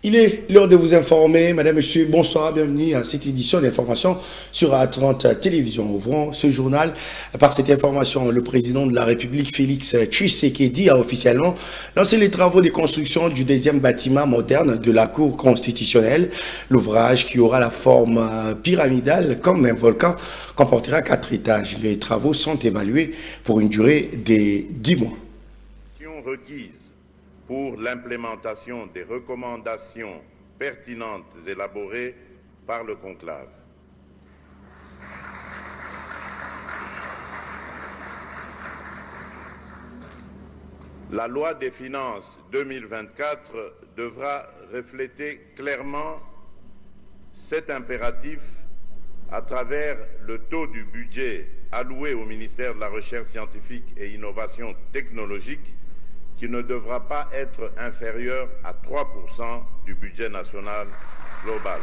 Il est l'heure de vous informer. Madame, Monsieur, bonsoir, bienvenue à cette édition d'information sur A30 Télévision. Ouvrons ce journal par cette information. Le président de la République, Félix Tshisekedi, a officiellement lancé les travaux de construction du deuxième bâtiment moderne de la Cour constitutionnelle. L'ouvrage, qui aura la forme pyramidale comme un volcan, comportera 4 étages. Les travaux sont évalués pour une durée de 10 mois. Requise pour l'implémentation des recommandations pertinentes élaborées par le conclave. La loi des finances 2024 devra refléter clairement cet impératif à travers le taux du budget alloué au ministère de la Recherche scientifique et innovation technologique, qui ne devra pas être inférieur à 3% du budget national global.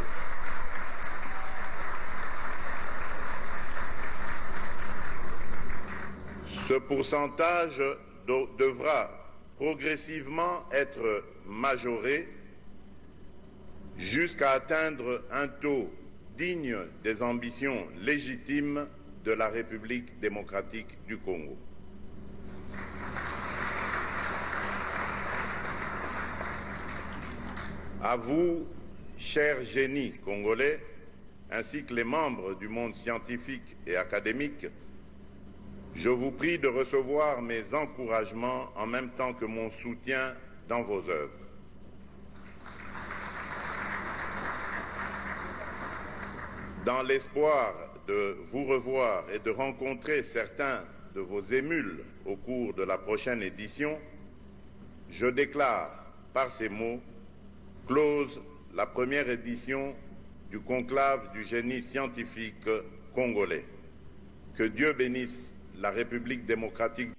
Ce pourcentage devra progressivement être majoré jusqu'à atteindre un taux digne des ambitions légitimes de la République démocratique du Congo. À vous, chers génies congolais, ainsi que les membres du monde scientifique et académique, je vous prie de recevoir mes encouragements en même temps que mon soutien dans vos œuvres. Dans l'espoir de vous revoir et de rencontrer certains de vos émules au cours de la prochaine édition, je déclare par ces mots close la première édition du conclave du génie scientifique congolais. Que Dieu bénisse la République démocratique.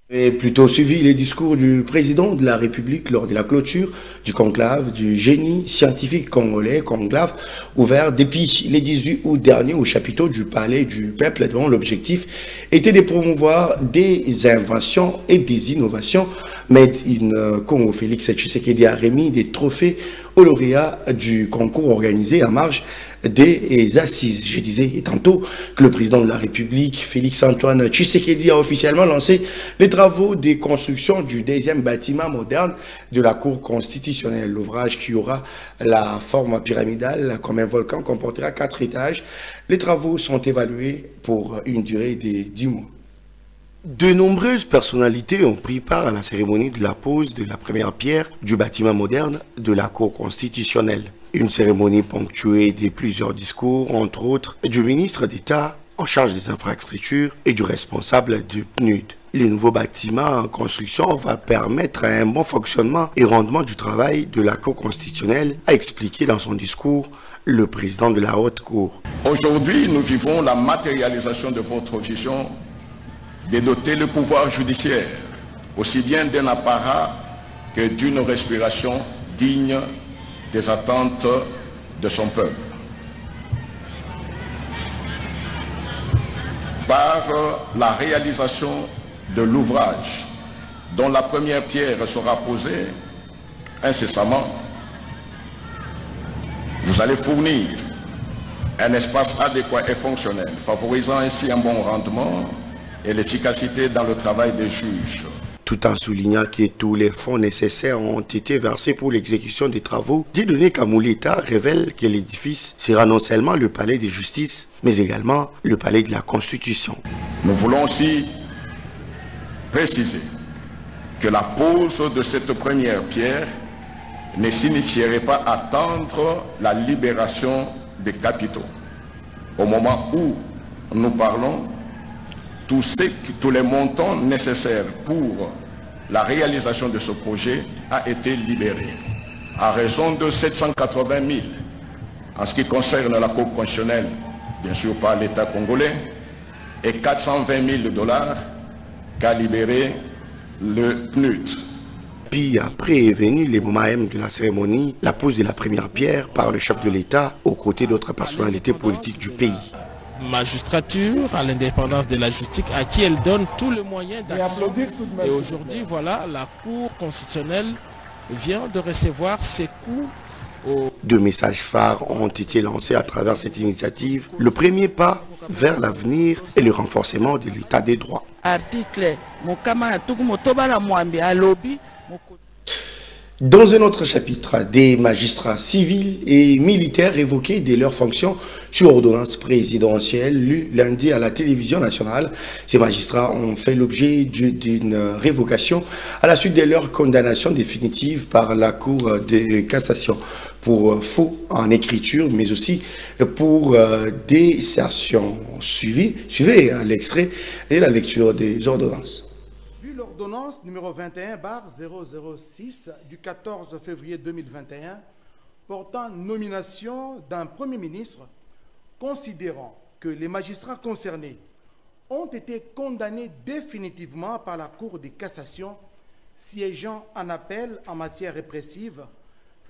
Et plutôt suivi les discours du président de la République lors de la clôture du conclave du génie scientifique congolais, conclave ouvert depuis les 18 août dernier au chapiteau du Palais du Peuple, dont l'objectif était de promouvoir des inventions et des innovations. Made in Congo. Félix Tshisekedi a remis des trophées aux lauréats du concours organisé à marge des assises. Je disais tantôt que le président de la République, Félix Antoine Tshisekedi, a officiellement lancé les travaux de construction du deuxième bâtiment moderne de la Cour constitutionnelle. L'ouvrage, qui aura la forme pyramidale comme un volcan, comportera 4 étages. Les travaux sont évalués pour une durée de 10 mois. De nombreuses personnalités ont pris part à la cérémonie de la pose de la première pierre du bâtiment moderne de la Cour constitutionnelle. Une cérémonie ponctuée de plusieurs discours, entre autres du ministre d'État en charge des infrastructures et du responsable du PNUD. Le nouveau bâtiment en construction va permettre un bon fonctionnement et rendement du travail de la Cour constitutionnelle, a expliqué dans son discours le président de la Haute Cour. Aujourd'hui, nous vivons la matérialisation de votre vision de doter le pouvoir judiciaire aussi bien d'un apparat que d'une respiration digne des attentes de son peuple. Par la réalisation de l'ouvrage dont la première pierre sera posée incessamment, vous allez fournir un espace adéquat et fonctionnel, favorisant ainsi un bon rendement et l'efficacité dans le travail des juges. Tout en soulignant que tous les fonds nécessaires ont été versés pour l'exécution des travaux, Dieudonné Kamuleta révèle que l'édifice sera non seulement le palais de justice, mais également le palais de la Constitution. Nous voulons aussi préciser que la pose de cette première pierre ne signifierait pas attendre la libération des capitaux. Au moment où nous parlons, tous les montants nécessaires pour la réalisation de ce projet a été libéré à raison de 780 000 en ce qui concerne la Cour constitutionnelle, bien sûr par l'État congolais, et 420 000 $ qu'a libéré le PNUD. Puis après est venu les moments même de la cérémonie, la pose de la première pierre par le chef de l'État aux côtés d'autres personnalités politiques du pays. Magistrature, à l'indépendance de la justice, à qui elle donne tous les moyens d'action. Et aujourd'hui, voilà, la Cour constitutionnelle vient de recevoir ses coups. Deux messages phares ont été lancés à travers cette initiative. Le premier pas vers l'avenir et le renforcement de l'état des droits. Dans un autre chapitre, des magistrats civils et militaires évoqués de leurs fonctions sur ordonnance présidentielle lue lundi à la télévision nationale. Ces magistrats ont fait l'objet d'une révocation à la suite de leur condamnation définitive par la Cour de cassation pour faux en écriture, mais aussi pour désertion. Suivez l'extrait et la lecture des ordonnances. L'ordonnance numéro 21/006 du 14 février 2021 portant nomination d'un Premier ministre, considérant que les magistrats concernés ont été condamnés définitivement par la Cour de cassation, siégeant en appel en matière répressive,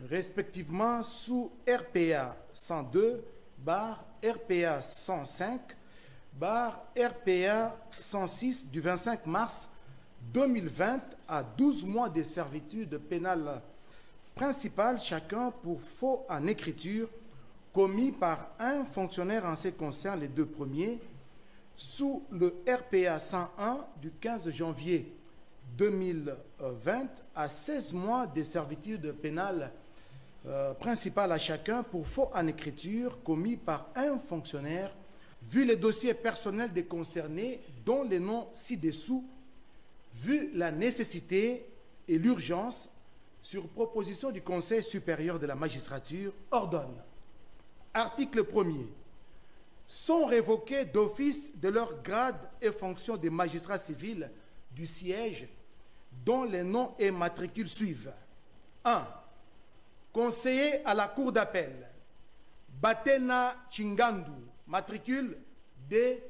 respectivement sous RPA 102/RPA 105/RPA 106 du 25 mars 2020 à 12 mois de servitude pénale principale chacun pour faux en écriture commis par un fonctionnaire en ce qui concerne les deux premiers, sous le RPA 101 du 15 janvier 2020 à 16 mois de servitude pénale principale à chacun pour faux en écriture commis par un fonctionnaire, vu les dossiers personnels des concernés dont les noms ci-dessous, vu la nécessité et l'urgence, sur proposition du Conseil supérieur de la magistrature, ordonne. Article 1er. Sont révoqués d'office de leur grade et fonction des magistrats civils du siège dont les noms et matricules suivent. 1. Conseiller à la Cour d'appel, Batena Chingandu, matricule D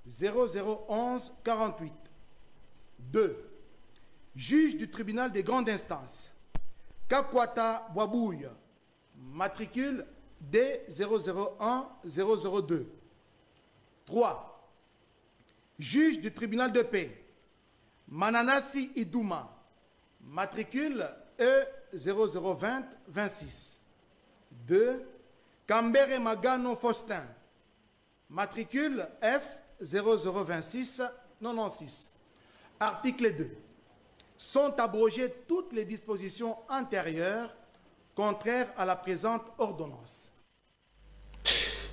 0011 48. 2. Juge du tribunal des grandes instances, Kakwata Boabouille, matricule D001 002. 3. Juge du tribunal de paix, Mananasi Idouma, matricule E0020 26. 2. Kambere Magano Faustin, matricule F0026 96. Article 2. Sont abrogées toutes les dispositions antérieures contraires à la présente ordonnance.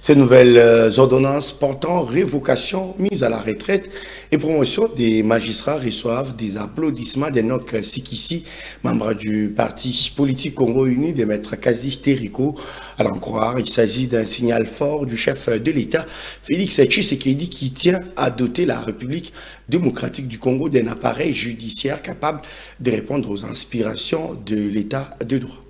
Ces nouvelles ordonnances portant révocation, mise à la retraite et promotion des magistrats reçoivent des applaudissements d'Enoch Sikissi, membre du parti politique Congo Uni de Maître Kazi Teriko. À l'en croire, il s'agit d'un signal fort du chef de l'État, Félix Tshisekedi, qui tient à doter la République démocratique du Congo d'un appareil judiciaire capable de répondre aux inspirations de l'État de droit.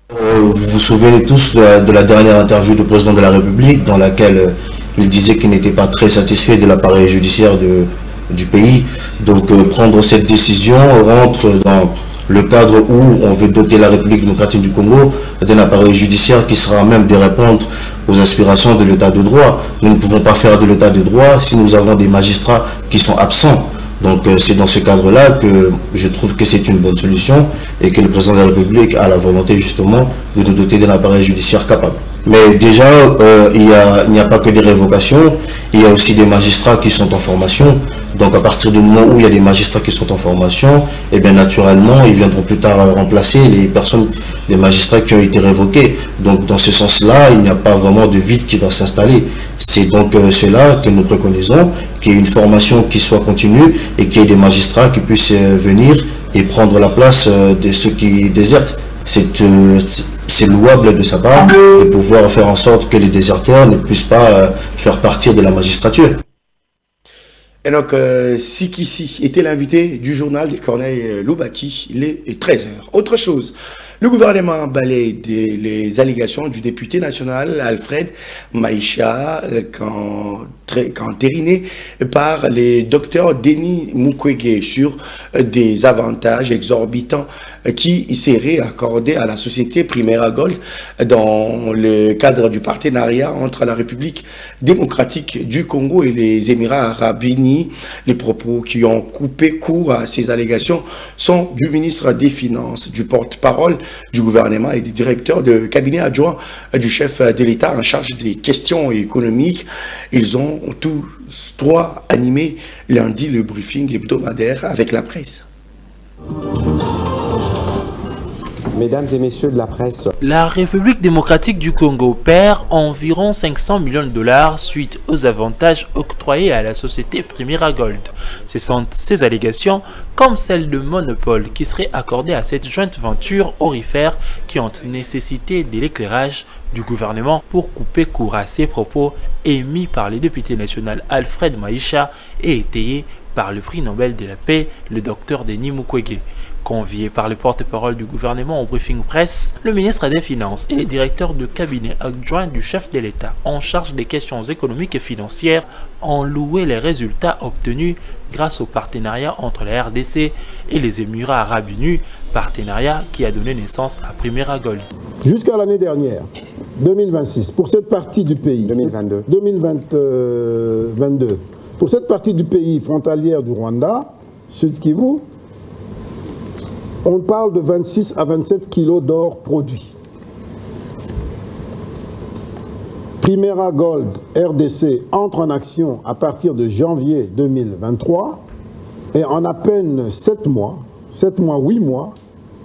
Vous vous souvenez tous de la dernière interview du président de la République dans laquelle il disait qu'il n'était pas très satisfait de l'appareil judiciaire du pays. Donc prendre cette décision rentre dans le cadre où on veut doter la République démocratique du Congo d'un appareil judiciaire qui sera à même de répondre aux aspirations de l'état de droit. Nous ne pouvons pas faire de l'état de droit si nous avons des magistrats qui sont absents. Donc c'est dans ce cadre-là que je trouve que c'est une bonne solution et que le président de la République a la volonté justement de nous doter d'un appareil judiciaire capable. Mais déjà, il n'y a pas que des révocations, il y a aussi des magistrats qui sont en formation. Donc à partir du moment où il y a des magistrats qui sont en formation, et bien naturellement, ils viendront plus tard remplacer les magistrats qui ont été révoqués. Donc dans ce sens-là, il n'y a pas vraiment de vide qui va s'installer. C'est donc cela que nous préconisons, qu'il y ait une formation qui soit continue et qu'il y ait des magistrats qui puissent venir et prendre la place de ceux qui désertent. C'est louable de sa part de pouvoir faire en sorte que les déserteurs ne puissent pas faire partie de la magistrature. Enoch Sikissi était l'invité du journal de Corneille Loubaki, il est 13h. Autre chose, le gouvernement balaye les allégations du député national Alfred Maïcha, entériné par les docteurs Denis Mukwege sur des avantages exorbitants qui seraient accordés à la société Primera Gold dans le cadre du partenariat entre la République démocratique du Congo et les Émirats arabes unis génie. Les propos qui ont coupé court à ces allégations sont du ministre des Finances, du porte-parole du gouvernement et du directeur de cabinet adjoint du chef de l'État en charge des questions économiques. Ils ont tous trois animé lundi le briefing hebdomadaire avec la presse. Mesdames et messieurs de la presse. La République démocratique du Congo perd environ 500 millions de dollars suite aux avantages octroyés à la société Primera Gold. Ce sont ces allégations, comme celle de monopole qui serait accordée à cette jointe venture aurifère qui ont nécessité de l'éclairage du gouvernement pour couper court à ces propos émis par le député national Alfred Maïcha et étayés par le prix Nobel de la paix, le docteur Denis Mukwege. Convié par le porte-parole du gouvernement au briefing presse, le ministre des Finances et le directeur de cabinet adjoint du chef de l'État en charge des questions économiques et financières ont loué les résultats obtenus grâce au partenariat entre la RDC et les Émirats Arabes Unis, partenariat qui a donné naissance à Primera Gold. Jusqu'à l'année dernière, 2026, pour cette partie du pays, 2022, pour cette partie du pays frontalière du Rwanda, Sud Kivu, on parle de 26 à 27 kilos d'or produit. Primera Gold RDC entre en action à partir de janvier 2023 et en à peine 8 mois,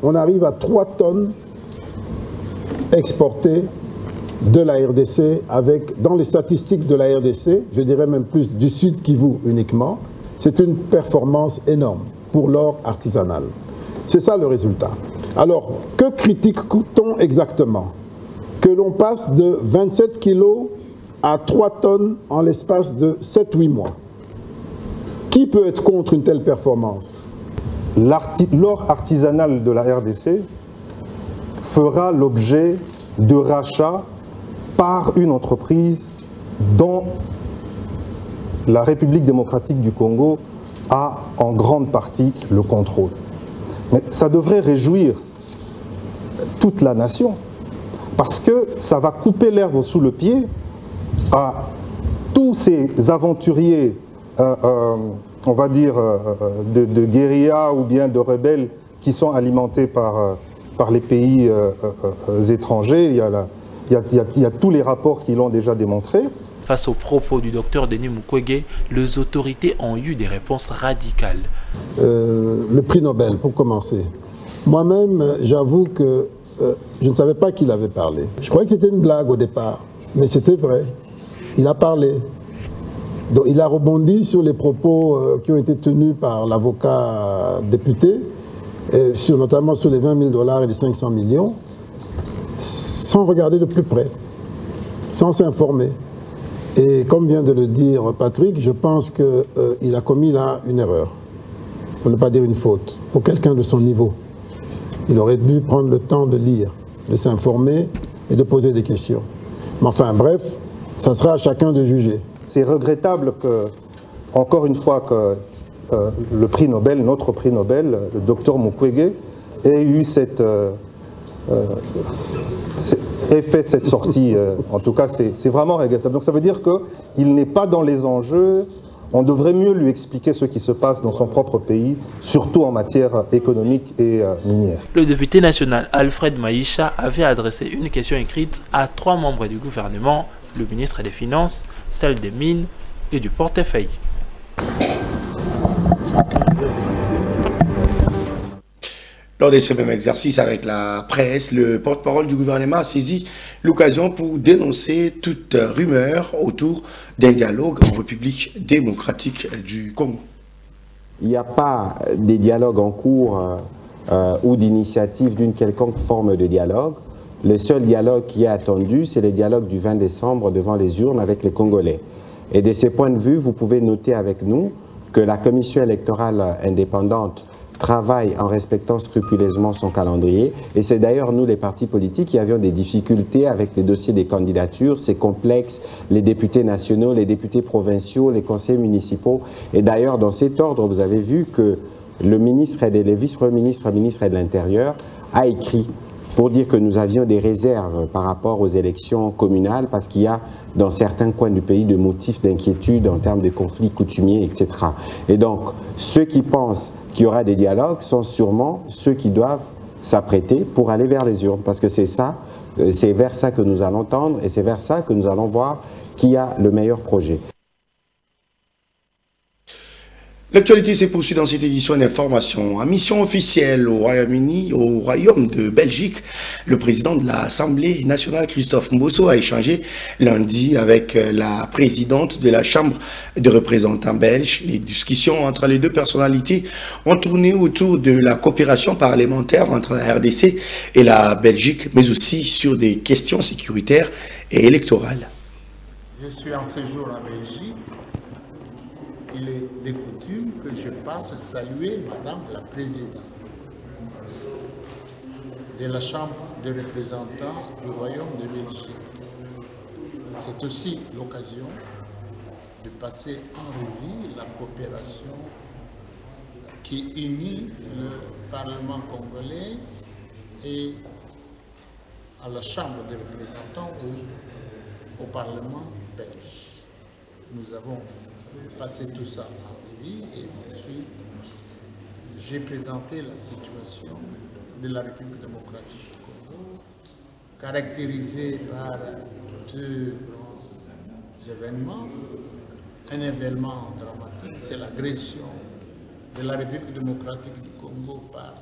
on arrive à 3 tonnes exportées de la RDC avec, dans les statistiques de la RDC, je dirais même plus du Sud Kivu uniquement, c'est une performance énorme pour l'or artisanal. C'est ça le résultat. Alors, que critique-t-on exactement? Que l'on passe de 27 kilos à 3 tonnes en l'espace de 7-8 mois. Qui peut être contre une telle performance? L'or artisanal de la RDC fera l'objet de rachats par une entreprise dont la République démocratique du Congo a en grande partie le contrôle. Mais ça devrait réjouir toute la nation, parce que ça va couper l'herbe sous le pied à tous ces aventuriers, on va dire, de guérilla ou bien de rebelles qui sont alimentés par les pays étrangers. Il y a tous les rapports qui l'ont déjà démontré. Face aux propos du docteur Denis Mukwege, les autorités ont eu des réponses radicales. Le prix Nobel, pour commencer. Moi-même, j'avoue que je ne savais pas qu'il avait parlé. Je croyais que c'était une blague au départ, mais c'était vrai. Il a parlé. Donc, il a rebondi sur les propos qui ont été tenus par l'avocat député, notamment sur les 20 000 dollars et les 500 millions, sans regarder de plus près, sans s'informer. Et comme vient de le dire Patrick, je pense qu'il a commis là une erreur, pour ne pas dire une faute, pour quelqu'un de son niveau. Il aurait dû prendre le temps de lire, de s'informer et de poser des questions. Mais enfin, bref, ça sera à chacun de juger. C'est regrettable que, encore une fois, que le prix Nobel, notre prix Nobel, le docteur Mukwege, ait eu fait cette sortie. En tout cas, c'est vraiment regrettable. Donc ça veut dire qu'il n'est pas dans les enjeux. On devrait mieux lui expliquer ce qui se passe dans son propre pays, surtout en matière économique et minière. Le député national Alfred Maïcha avait adressé une question écrite à 3 membres du gouvernement, le ministre des Finances, celle des Mines et du portefeuille. Lors de ce même exercice avec la presse, le porte-parole du gouvernement a saisi l'occasion pour dénoncer toute rumeur autour d'un dialogue en République démocratique du Congo. Il n'y a pas de dialogue en cours ou d'initiative d'une quelconque forme de dialogue. Le seul dialogue qui est attendu, c'est le dialogue du 20 décembre devant les urnes avec les Congolais. Et de ce point de vue, vous pouvez noter avec nous que la commission électorale indépendante travaille en respectant scrupuleusement son calendrier. Et c'est d'ailleurs nous, les partis politiques, qui avions des difficultés avec les dossiers des candidatures. C'est complexe, les députés nationaux, les députés provinciaux, les conseils municipaux. Et d'ailleurs, dans cet ordre, vous avez vu que le ministre et les vice-premiers ministres, ministre de l'Intérieur, a écrit pour dire que nous avions des réserves par rapport aux élections communales parce qu'il y a dans certains coins du pays de motifs d'inquiétude en termes de conflits coutumiers, etc. Et donc, ceux qui pensent qu'il y aura des dialogues sont sûrement ceux qui doivent s'apprêter pour aller vers les urnes, parce que c'est ça, c'est vers ça que nous allons tendre et c'est vers ça que nous allons voir qui a le meilleur projet. L'actualité s'est poursuivie dans cette édition d'information. En mission officielle au Royaume-Uni, au Royaume de Belgique, le président de l'Assemblée nationale, Christophe Mbosso, a échangé lundi avec la présidente de la Chambre de représentants belges. Les discussions entre les deux personnalités ont tourné autour de la coopération parlementaire entre la RDC et la Belgique, mais aussi sur des questions sécuritaires et électorales. Je suis en séjour en Belgique. Il est de coutume que je passe saluer Madame la Présidente de la Chambre des représentants du Royaume de Belgique. C'est aussi l'occasion de passer en revue la coopération qui unit le Parlement congolais et à la Chambre des représentants ou au Parlement belge. Nous avons passé tout ça en revue et ensuite j'ai présenté la situation de la République démocratique du Congo, caractérisée par deux grands événements. Un événement dramatique, c'est l'agression de la République démocratique du Congo par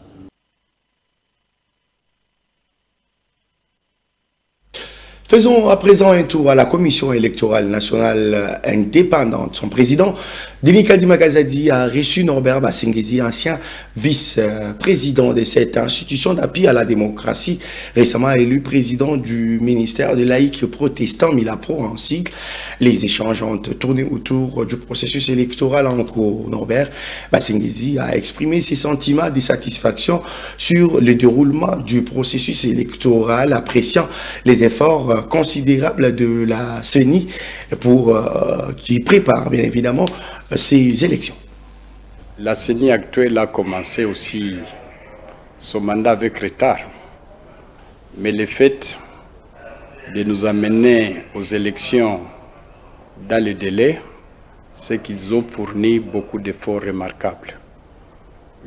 Faisons à présent un tour à la Commission électorale nationale indépendante. Son président, Denis Kadima Kazadi, a reçu Norbert Basengezi, ancien vice-président de cette institution d'appui à la démocratie, récemment élu président du ministère de laïcs protestants, Milapro en sigle. Les échanges ont tourné autour du processus électoral en cours. Norbert Basengezi a exprimé ses sentiments de satisfaction sur le déroulement du processus électoral, appréciant les efforts considérable de la CENI qui prépare bien évidemment ces élections. La CENI actuelle a commencé aussi son mandat avec retard, mais le fait de nous amener aux élections dans le délai, c'est qu'ils ont fourni beaucoup d'efforts remarquables.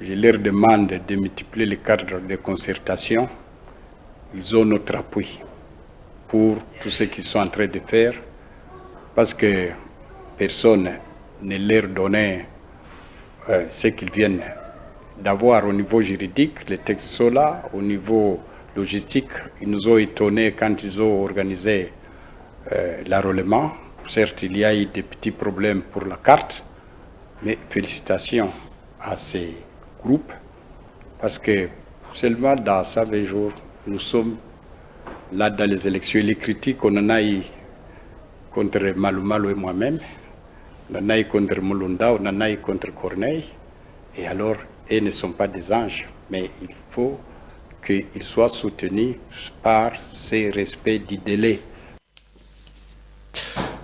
Je leur demande de multiplier les cadres de concertation, ils ont notre appui pour tout ce qu'ils sont en train de faire, parce que personne ne leur donnait ce qu'ils viennent d'avoir au niveau juridique. Les textes sont là, au niveau logistique. Ils nous ont étonnés quand ils ont organisé l'enrôlement. Certes, il y a eu des petits problèmes pour la carte, mais félicitations à ces groupes, parce que seulement dans 120 jours, nous sommes là dans les élections. Les critiques, on en a eu contre Malou et moi-même, on en a eu contre Mulunda, on en a eu contre Corneille, et alors, ils ne sont pas des anges, mais il faut qu'ils soient soutenus par ce respect du délai.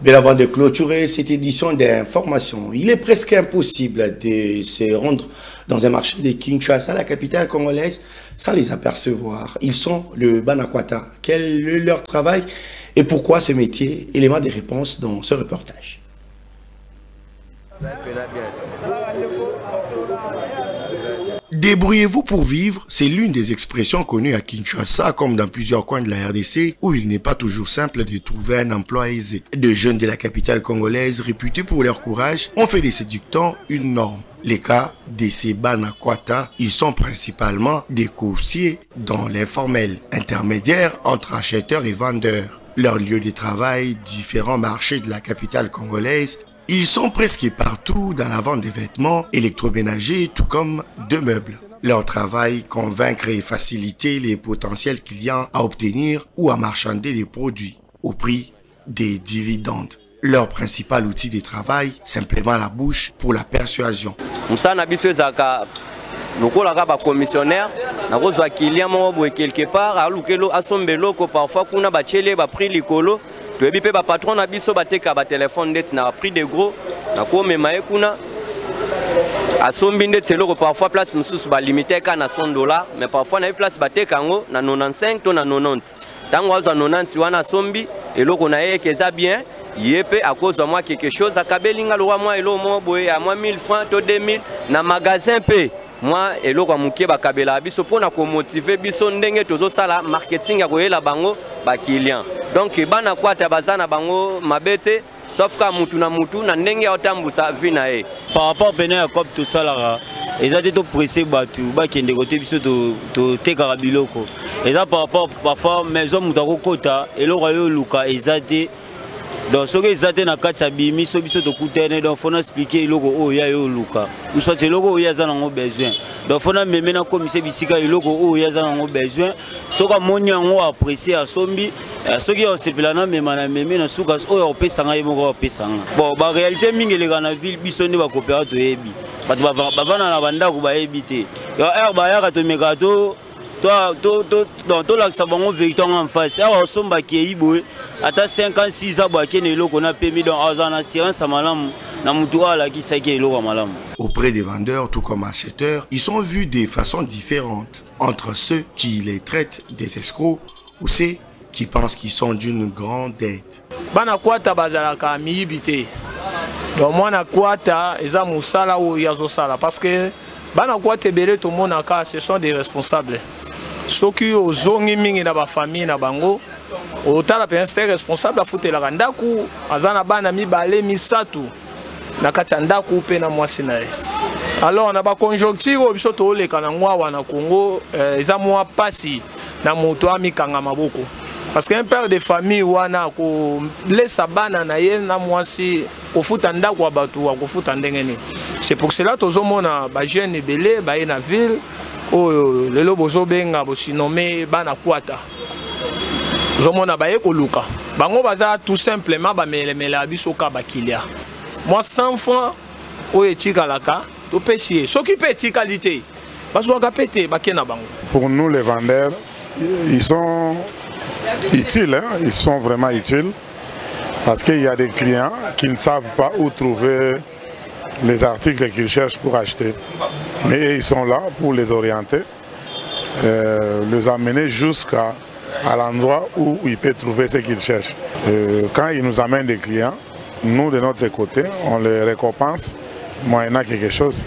Bien avant de clôturer cette édition d'information, il est presque impossible de se rendre dans un marché de Kinshasa, la capitale congolaise, sans les apercevoir. Ils sont le Banakwata. Quel est leur travail et pourquoi ce métier? Élément des réponses dans ce reportage. Débrouillez-vous pour vivre, c'est l'une des expressions connues à Kinshasa comme dans plusieurs coins de la RDC où il n'est pas toujours simple de trouver un emploi aisé. Deux jeunes de la capitale congolaise réputés pour leur courage ont fait de ces dictons une norme. Les cas de ces Banakwata, ils sont principalement des coursiers dans l'informel, intermédiaires entre acheteurs et vendeurs. Leur lieu de travail, différents marchés de la capitale congolaise, ils sont presque partout dans la vente des vêtements, électroménagers, tout comme de meubles. Leur travail, convaincre et faciliter les potentiels clients à obtenir ou à marchander les produits au prix des dividendes. Leur principal outil de travail, simplement la bouche pour la persuasion. commissionnaire, quelque part, parfois tu as patron na biso bateka ba téléphone net na prix de gros na ko memaye kuna À Sombinde, c'est le parfois place nous ba limité à $100, mais parfois na place ba tekango na 95 to na 90. Tango à 90 wana sombi et lo qu'on a que ça bien, yépe à cause de moi quelque chose à kabelinga lo moi et lo mo boy à moi 1000 francs to 2000 na magasin p. Moi et lo kwa mukie ba kabela biso pona ko motiver biso ndenge tozo sala marketing ya koyela bango ba client. Donc bana kwata bazana bango mabete sauf que mutu na ndenge otambusa vina e. Par rapport pene ya cop tout ça là, ils ont tout pressé batu ba kende côté biso to tekara biloko. Et là par rapport parfois maison mutako kota et le royaume luka ezate. Donc ce que ezate na kati bimi so biso to kutene donc faut expliquer loko o ya yo luka. Ou soit c'est loko o ya za nango besoin. Donc faut na meme na commissaire bisika loko o ya za nango besoin. So ka moni yango apprécier a sombi ce qui est sepelana meme na suka o ya opesanga yemo ko opesanga. Bon ba réalité mingi le kana ville biso ne ba coopérateur yebi. Batu bavana na banda ko ba ebité. Yo ba ya ka to megato to la sabango vérité en face. Alors somba ki iboé ata 56 ans ba kene loko na permis donc en assurance malam na mutu ala ki saki loko malam. Auprès des vendeurs, tout comme acheteurs, ils sont vus de façon différente entre ceux qui les traitent des escrocs ou ceux qui pensent qu'ils sont d'une grande aide. Bana kwata bazalaka miyibité. Donc moi na kwata eza musala ou yazo sala parce que bana kwata belé tout monde aka ce sont des responsables. Ceux qui ont zongi mingi na ba famille na bango otala pe c'est responsable afutela kandaku azana bana mibale misatu na kati ndaku pe na mwasi na ye. Alors na ba conjoncture biso to le kana ngwa na Congo eza mwa pasi na moto amikanga maboko parce qu'un père de famille wana ko laissa bana na ye na mwasi ofuta ndaku wa batu wa kofuta ndengeni. C'est pour cela tozomona ba jeune belé ba na ville o lelo bozo benga bo sinomé bana kwata. Zomona baye koluka. Bango baza tout simplement ba melemela biso ka bakilia. Moi 100 francs o etika laka to pesier. Ce qui petit qualité. Parce qu'on a pété bakena bango. Pour nous les vendeurs, ils sont utiles, hein? Ils sont vraiment utiles parce qu'il y a des clients qui ne savent pas où trouver les articles qu'ils cherchent pour acheter. Mais ils sont là pour les orienter, les amener jusqu'à l'endroit où ils peuvent trouver ce qu'ils cherchent. Quand ils nous amènent des clients, nous de notre côté, on les récompense moyennant quelque chose.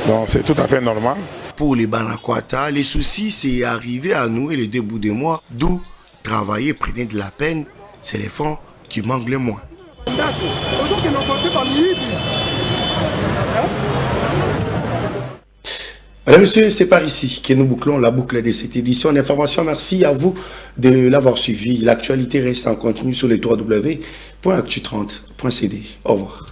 Donc c'est tout à fait normal. Pour les Banakwata, les soucis c'est arriver à nouer les 2 bouts de mois, d'où travailler prenait de la peine, c'est les fonds qui manquent le moins. Mesdames, Messieurs, c'est par ici que nous bouclons la boucle de cette édition d'information. Merci à vous de l'avoir suivi. L'actualité reste en continu sur les www.actu30.cd. Au revoir.